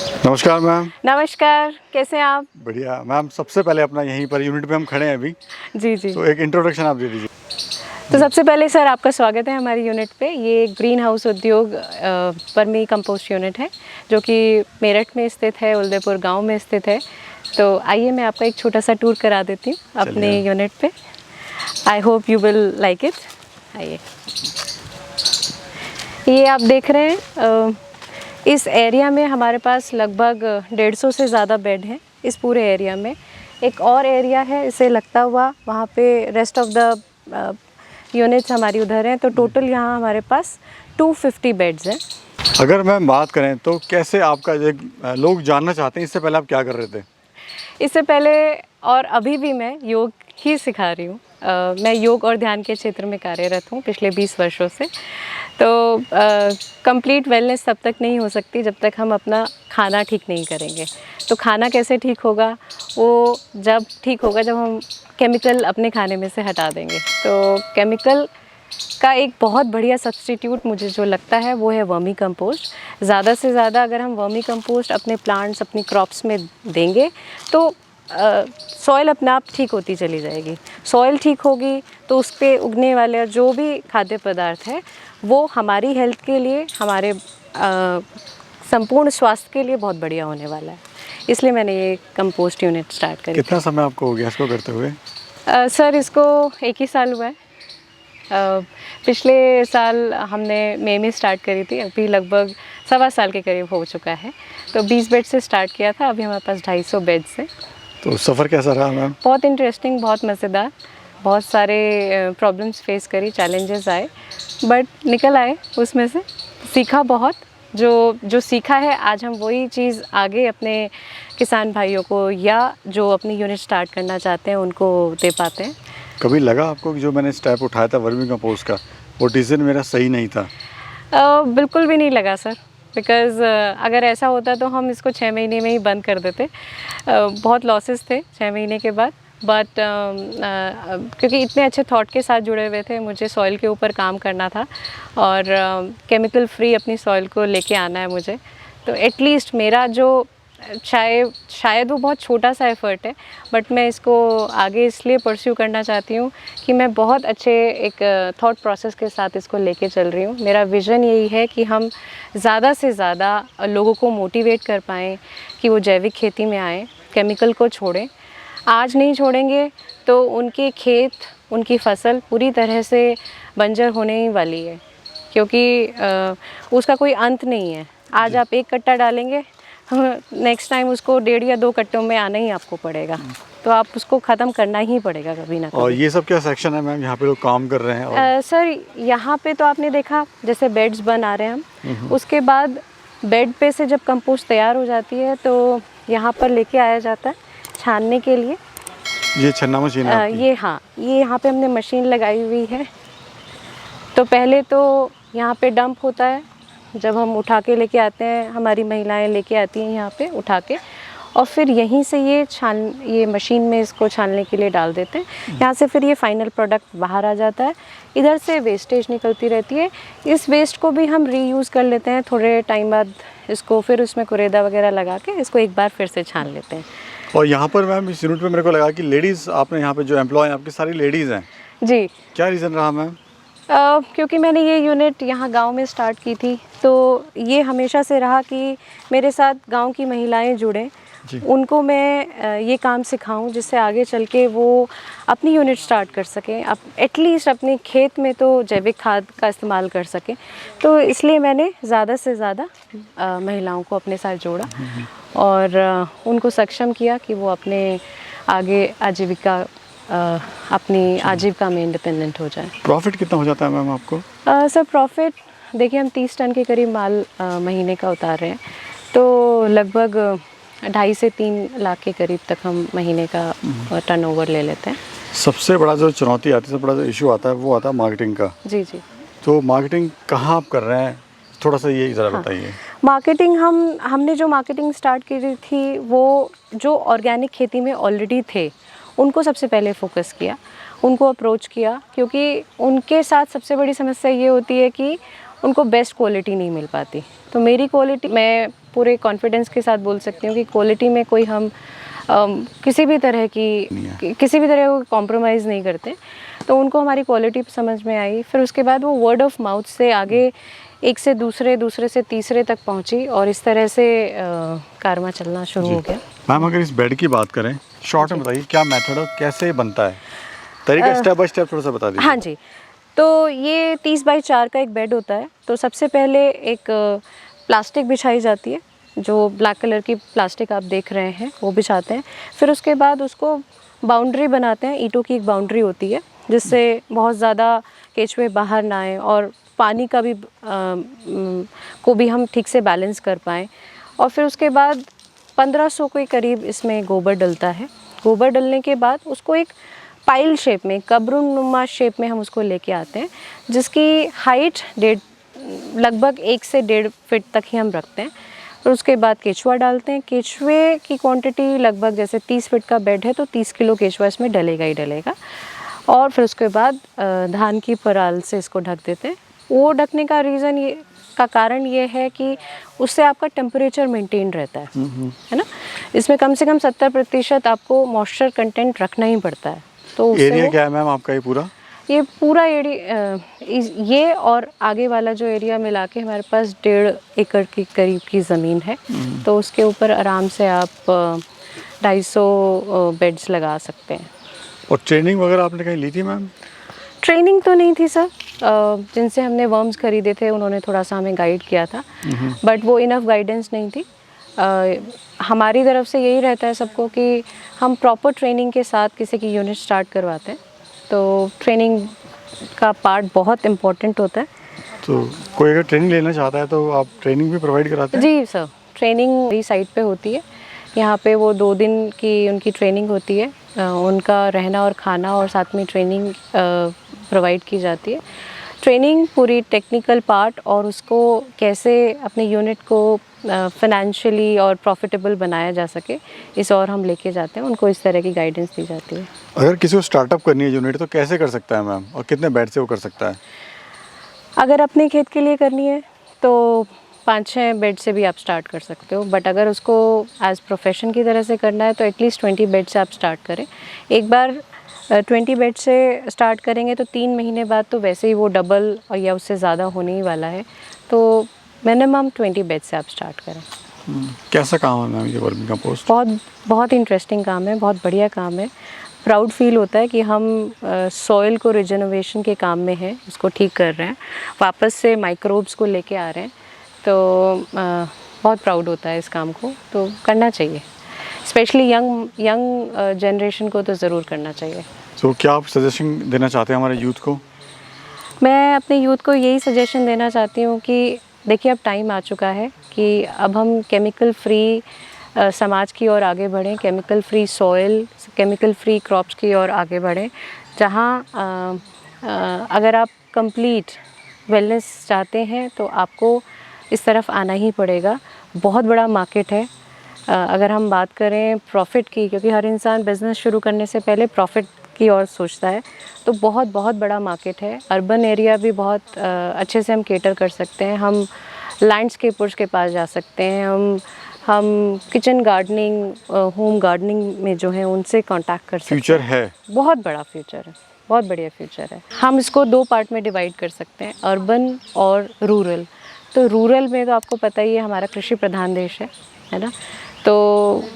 नमस्कार मैम। नमस्कार, कैसे हैं आप? बढ़िया मैम। सबसे पहले अपना यहीं पर यूनिट पे हम खड़े हैं अभी, जी, जी। तो एक इंट्रोडक्शन आप दे दीजिए। तो सबसे पहले सर आपका स्वागत है हमारी यूनिट पे। ये एक ग्रीन हाउस उद्योग वर्मी कंपोस्ट यूनिट है, जो कि मेरठ में स्थित है, उदयपुर गांव में स्थित है। तो आइए मैं आपका एक छोटा सा टूर करा देती हूँ अपने यूनिट पे। I hope you will like it. आइए, ये आप देख रहे हैं, इस एरिया में हमारे पास लगभग 150 से ज़्यादा बेड हैं इस पूरे एरिया में। एक और एरिया है इसे लगता हुआ, वहाँ पे रेस्ट ऑफ द यूनिट्स हमारी उधर हैं। तो टोटल यहाँ हमारे पास 250 बेड्स हैं। अगर मैम बात करें तो कैसे आपका लोग जानना चाहते हैं, इससे पहले आप क्या कर रहे थे? इससे पहले और अभी भी मैं योग ही सिखा रही हूँ। मैं योग और ध्यान के क्षेत्र में कार्यरत हूँ पिछले 20 वर्षों से। तो कंप्लीट वेलनेस तब तक नहीं हो सकती जब तक हम अपना खाना ठीक नहीं करेंगे। तो खाना कैसे ठीक होगा? वो जब ठीक होगा जब हम केमिकल अपने खाने में से हटा देंगे। तो केमिकल का एक बहुत बढ़िया सब्स्टिट्यूट मुझे जो लगता है वो है वर्मी कंपोस्ट। ज़्यादा से ज़्यादा अगर हम वर्मी कंपोस्ट अपने प्लांट्स, अपनी क्रॉप्स में देंगे तो सॉइल अपने आप ठीक होती चली जाएगी। सॉइल ठीक होगी तो उस पर उगने वाले जो भी खाद्य पदार्थ है वो हमारी हेल्थ के लिए, हमारे संपूर्ण स्वास्थ्य के लिए बहुत बढ़िया होने वाला है। इसलिए मैंने ये कंपोस्ट यूनिट स्टार्ट करी। कितना समय आपको हो गया इसको करते हुए? सर इसको 1 ही साल हुआ है। पिछले साल हमने मई में स्टार्ट करी थी, अभी लगभग 1.25 साल के करीब हो चुका है। तो 20 बेड से स्टार्ट किया था, अभी हमारे पास 250 बेड्स हैं। तो सफ़र कैसा रहा मैम? बहुत इंटरेस्टिंग, बहुत मज़ेदार। बहुत सारे प्रॉब्लम्स फेस करी, चैलेंजेस आए, बट निकल आए उसमें से। सीखा बहुत। जो सीखा है आज हम वही चीज़ आगे अपने किसान भाइयों को या जो अपनी यूनिट स्टार्ट करना चाहते हैं उनको दे पाते हैं। कभी लगा आपको कि जो मैंने स्टेप उठाया था वर्मी कंपोस्ट का, वो डिसीजन मेरा सही नहीं था? बिल्कुल भी नहीं लगा सर, बिकॉज़ अगर ऐसा होता तो हम इसको 6 महीने में ही बंद कर देते। बहुत लॉसेस थे 6 महीने के बाद, बट क्योंकि इतने अच्छे थॉट के साथ जुड़े हुए थे, मुझे सॉइल के ऊपर काम करना था और केमिकल फ्री अपनी सॉइल को लेके आना है मुझे। तो एटलीस्ट मेरा जो शायद वो बहुत छोटा सा एफ़र्ट है, बट मैं इसको आगे इसलिए परस्यू करना चाहती हूँ कि मैं बहुत अच्छे एक थॉट प्रोसेस के साथ इसको लेके चल रही हूँ। मेरा विज़न यही है कि हम ज़्यादा से ज़्यादा लोगों को मोटिवेट कर पाएँ कि वो जैविक खेती में आएँ, केमिकल को छोड़ें। आज नहीं छोड़ेंगे तो उनके खेत, उनकी फसल पूरी तरह से बंजर होने ही वाली है, क्योंकि उसका कोई अंत नहीं है। आज आप 1 कट्टा डालेंगे, नेक्स्ट टाइम उसको 1.5 या 2 कट्टों में आना ही आपको पड़ेगा। तो आप उसको ख़त्म करना ही पड़ेगा कभी ना कभी। और ये सब क्या सेक्शन है मैम, यहाँ पे लोग काम कर रहे हैं? और सर यहाँ पे तो आपने देखा जैसे बेड्स बना रहे हैं हम, उसके बाद बेड पे से जब कंपोस्ट तैयार हो जाती है तो यहाँ पर लेके आया जाता है छानने के लिए। ये छन्ना मशीन है आपकी? ये यहाँ पे हमने मशीन लगाई हुई है। तो पहले तो यहाँ पे डंप होता है, जब हम उठा के लेके आते हैं, हमारी महिलाएं लेके आती हैं यहाँ पे उठा के, और फिर यहीं से ये मशीन में इसको छानने के लिए डाल देते हैं। यहाँ से फिर ये फाइनल प्रोडक्ट बाहर आ जाता है। इधर से वेस्टेज निकलती रहती है, इस वेस्ट को भी हम रीयूज़ कर लेते हैं थोड़े टाइम बाद। इसको फिर उसमें कुरेदा वगैरह लगा के इसको एक बार फिर से छान लेते हैं। और यहाँ पर मैम इस यूनिट में मेरे को लगा कि लेडीज़, आपने यहाँ पे जो एम्प्लॉय हैं आपकी सारी लेडीज़ हैं जी। क्या रीज़न रहा मैम? क्योंकि मैंने ये यूनिट यहाँ गांव में स्टार्ट की थी, तो ये हमेशा से रहा कि मेरे साथ गांव की महिलाएं जुड़ें, उनको मैं ये काम सिखाऊं जिससे आगे चल के वो अपनी यूनिट स्टार्ट कर सकें, एटलीस्ट अपने खेत में तो जैविक खाद का इस्तेमाल कर सकें। तो इसलिए मैंने ज़्यादा से ज़्यादा महिलाओं को अपने साथ जोड़ा और उनको सक्षम किया कि वो अपने आगे अपनी आजीविका में इंडिपेंडेंट हो जाए। प्रॉफिट कितना हो जाता है मैम आपको? सर प्रॉफिट देखिए, हम 30 टन के करीब माल महीने का उतार रहे हैं, तो लगभग 2.5 से 3 लाख के करीब तक हम महीने का टर्नओवर ले लेते हैं। सबसे बड़ा जो चुनौती आती है, सबसे बड़ा जो इशू आता है वो आता है मार्केटिंग का। जी जी। तो मार्केटिंग कहाँ आप कर रहे हैं, थोड़ा सा ये ज़रा बताइए। मार्केटिंग हमने जो मार्केटिंग स्टार्ट की थी वो जो ऑर्गेनिक खेती में ऑलरेडी थे उनको सबसे पहले फोकस किया, उनको अप्रोच किया, क्योंकि उनके साथ सबसे बड़ी समस्या ये होती है कि उनको बेस्ट क्वालिटी नहीं मिल पाती। तो मेरी क्वालिटी, मैं पूरे कॉन्फिडेंस के साथ बोल सकती हूँ कि क्वालिटी में कोई हम किसी भी तरह को कॉम्प्रोमाइज़ नहीं करते। तो उनको हमारी क्वालिटी समझ में आई। फिर उसके बाद वो वर्ड ऑफ माउथ से आगे एक से दूसरे से तीसरे तक पहुंची और इस तरह से कारवां चलना शुरू हो गया। मैम अगर इस बेड की बात करें, शॉर्ट में बताइए क्या मेथड और कैसे बनता है, तरीका स्टेप बाय स्टेप थोड़ा सा बता दीजिए। हाँ जी, तो ये 30 बाई 4 का एक बेड होता है। तो सबसे पहले एक प्लास्टिक बिछाई जाती है, जो ब्लैक कलर की प्लास्टिक आप देख रहे हैं वो बिछाते हैं। फिर उसके बाद उसको बाउंड्री बनाते हैं, ईंटों की एक बाउंड्री होती है जिससे बहुत ज़्यादा केचुए बाहर ना आए और पानी का भी को भी हम ठीक से बैलेंस कर पाएँ। और फिर उसके बाद 1500 के करीब इसमें गोबर डलता है। गोबर डलने के बाद उसको एक पाइल शेप में, कब्रुनुमा शेप में हम उसको लेके आते हैं, जिसकी हाइट लगभग 1 से 1.5 फीट तक ही हम रखते हैं। और उसके बाद केचुआ डालते हैं। केचुए की क्वांटिटी लगभग, जैसे 30 फीट का बेड है तो 30 किलो केचुआ इसमें डलेगा ही डलेगा। और फिर उसके बाद धान की पराल से इसको ढक देते हैं। वो ढकने का कारण ये है कि उससे आपका टेम्परेचर मेंटेन रहता है ना। इसमें कम से कम 70% आपको मॉइस्चर कंटेंट रखना ही पड़ता है। तो एरिया क्या है मैम आपका ये पूरा एरिया, ये और आगे वाला जो एरिया मिला के हमारे पास 1.5 एकड़ के करीब की ज़मीन है। तो उसके ऊपर आराम से आप 250 बेड्स लगा सकते हैं। और ट्रेनिंग वगैरह आपने कहीं ली थी मैम? ट्रेनिंग तो नहीं थी सर, जिनसे हमने वर्म्स खरीदे थे उन्होंने थोड़ा सा हमें गाइड किया था, बट वो इनफ गाइडेंस नहीं थी। हमारी तरफ से यही रहता है सबको कि हम प्रॉपर ट्रेनिंग के साथ किसी की यूनिट स्टार्ट करवाते हैं। तो ट्रेनिंग का पार्ट बहुत इम्पोर्टेंट होता है। तो कोई अगर ट्रेनिंग लेना चाहता है तो आप ट्रेनिंग भी प्रोवाइड कराते हैं? जी सर, ट्रेनिंग मेरी साइट पे होती है। यहाँ पे वो 2 दिन की उनकी ट्रेनिंग होती है, उनका रहना और खाना और साथ में ट्रेनिंग प्रोवाइड की जाती है। ट्रेनिंग पूरी टेक्निकल पार्ट और उसको कैसे अपने यूनिट को फाइनेंशियली और प्रॉफिटेबल बनाया जा सके, इस और हम लेके जाते हैं। उनको इस तरह की गाइडेंस दी जाती है। अगर किसी को स्टार्टअप करनी है यूनिट तो कैसे कर सकता है मैम, और कितने बेड से वो कर सकता है? अगर अपने खेत के लिए करनी है तो 5-6 बेड से भी आप स्टार्ट कर सकते हो, बट अगर उसको एज प्रोफेशन की तरह से करना है तो एटलीस्ट 20 बेड से आप स्टार्ट करें। एक बार 20 बेड से स्टार्ट करेंगे तो 3 महीने बाद तो वैसे ही वो डबल और या उससे ज़्यादा होने ही वाला है। तो मिनिमम 20 बेड से आप स्टार्ट करें। कैसा काम है मैम ये वर्मी कंपोस्ट? बहुत इंटरेस्टिंग काम है, बहुत बढ़िया काम है। प्राउड फील होता है कि हम सॉइल को रिजनोवेशन के काम में हैं, उसको ठीक कर रहे हैं, वापस से माइक्रोब्स को लेके आ रहे हैं। तो बहुत प्राउड होता है इस काम को, तो करना चाहिए। स्पेशली यंग जनरेशन को तो ज़रूर करना चाहिए। तो क्या आप सजेशन देना चाहते हैं हमारे यूथ को? मैं अपने यूथ को यही सजेशन देना चाहती हूँ कि देखिए अब टाइम आ चुका है कि अब हम केमिकल फ्री समाज की ओर आगे बढ़ें, chemical free soil, chemical free crops की ओर आगे बढ़ें, जहाँ अगर आप कंप्लीट वेलनेस चाहते हैं तो आपको इस तरफ आना ही पड़ेगा। बहुत बड़ा मार्केट है। अगर हम बात करें प्रॉफिट की, क्योंकि हर इंसान बिज़नेस शुरू करने से पहले प्रॉफिट की ओर सोचता है, तो बहुत बड़ा मार्केट है। अर्बन एरिया भी बहुत अच्छे से हम केटर कर सकते हैं। हम लैंडस्केपर्स के पास जा सकते हैं, हम किचन गार्डनिंग, होम गार्डनिंग में जो है उनसे कांटेक्ट कर सकते हैं। फ्यूचर है, बहुत बड़ा फ्यूचर है, बहुत बढ़िया फ्यूचर है। हम इसको 2 पार्ट में डिवाइड कर सकते हैं, अर्बन और रूरल। तो रूरल में तो आपको पता ही है हमारा कृषि प्रधान देश है ना, तो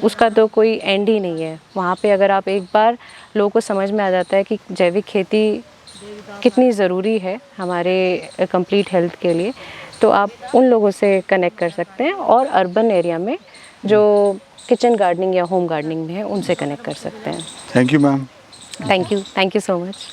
उसका तो कोई एंड ही नहीं है। वहाँ पे अगर आप एक बार लोगों को समझ में आ जाता है कि जैविक खेती कितनी ज़रूरी है हमारे कंप्लीट हेल्थ के लिए, तो आप उन लोगों से कनेक्ट कर सकते हैं। और अर्बन एरिया में जो किचन गार्डनिंग या होम गार्डनिंग में है उनसे कनेक्ट कर सकते हैं। Thank you ma'am. Thank you so much.